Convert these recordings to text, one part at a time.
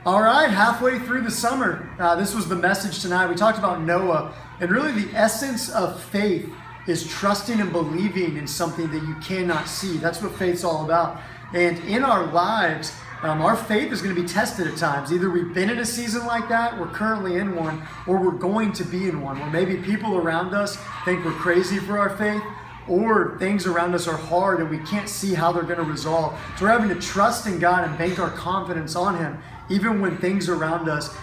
All right, halfway through the summer. This was the message tonight. We talked about Noah, and really the essence of faith is trusting and believing in something that you cannot see. That's what faith's all about. And in our lives, our faith is going to be tested at times. Either we've been in a season like that, we're currently in one, or we're going to be in one, where maybe people around us think we're crazy for our faith, or things around us are hard and we can't see how they're going to resolve. So we're having to trust in God and bank our confidence on Him, even when things around us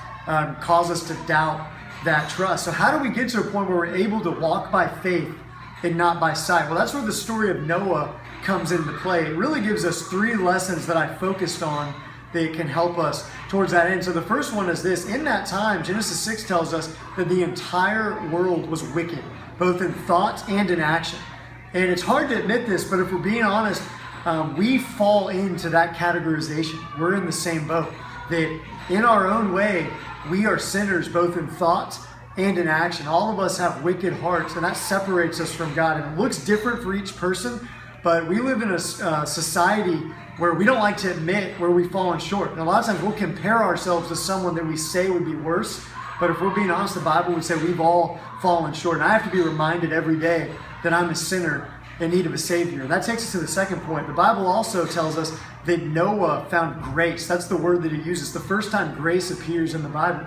cause us to doubt that trust. So how do we get to a point where we're able to walk by faith and not by sight? Well, that's where the story of Noah comes into play. It really gives us three lessons that I focused on that can help us towards that end. So the first one is this. In that time, Genesis 6 tells us that the entire world was wicked, both in thought and in action. And it's hard to admit this, but if we're being honest, we fall into that categorization. We're in the same boat. That in our own way, we are sinners both in thought and in action. All of us have wicked hearts, and that separates us from God. And it looks different for each person, but we live in a society where we don't like to admit where we've fallen short. And a lot of times we'll compare ourselves to someone that we say would be worse. But if we're being honest, the Bible would say we've all fallen short. And I have to be reminded every day that I'm a sinner in need of a Savior. That takes us to the second point. The Bible also tells us that Noah found grace. That's the word that it uses. The first time grace appears in the Bible.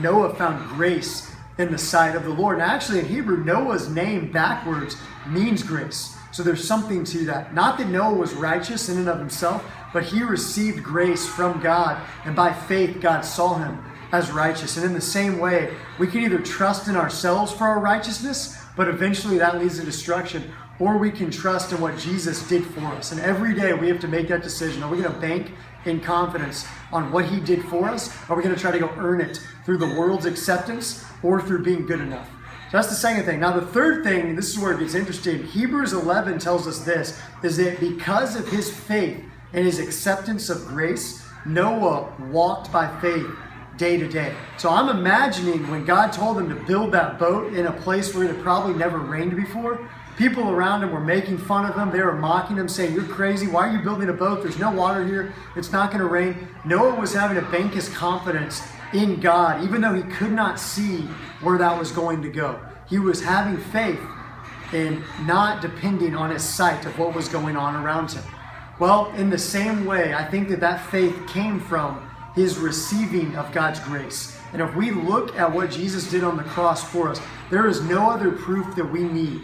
Noah found grace in the sight of the Lord. And actually in Hebrew, Noah's name backwards means grace. So there's something to that. Not that Noah was righteous in and of himself, but he received grace from God. And by faith, God saw him as righteous. And in the same way, we can either trust in ourselves for our righteousness, but eventually that leads to destruction, or we can trust in what Jesus did for us. And every day we have to make that decision. Are we going to bank in confidence on what He did for us? Are we going to try to go earn it through the world's acceptance or through being good enough? So that's the second thing. Now the third thing, and this is where it gets interesting, Hebrews 11 tells us this, is that because of his faith and his acceptance of grace, Noah walked by faith day to day. So I'm imagining when God told him to build that boat in a place where it had probably never rained before, people around him were making fun of him. They were mocking him, saying, "You're crazy. Why are you building a boat? There's no water here. It's not going to rain." Noah was having to bank his confidence in God, even though he could not see where that was going to go. He was having faith and not depending on his sight of what was going on around him. Well, in the same way, I think that faith came from his receiving of God's grace. And if we look at what Jesus did on the cross for us, there is no other proof that we need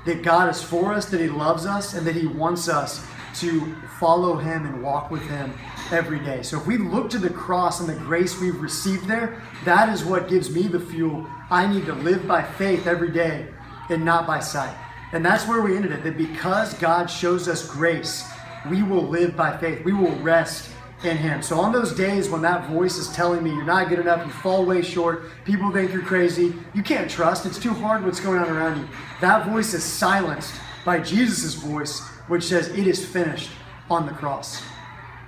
that God is for us, that He loves us, and that He wants us to follow Him and walk with Him every day. So if we look to the cross and the grace we've received there, that is what gives me the fuel I need to live by faith every day and not by sight. And that's where we ended it, that because God shows us grace, we will live by faith. We will rest in Him. So on those days when that voice is telling me you're not good enough, you fall way short, people think you're crazy, you can't trust, it's too hard what's going on around you, that voice is silenced by Jesus' voice, which says it is finished on the cross.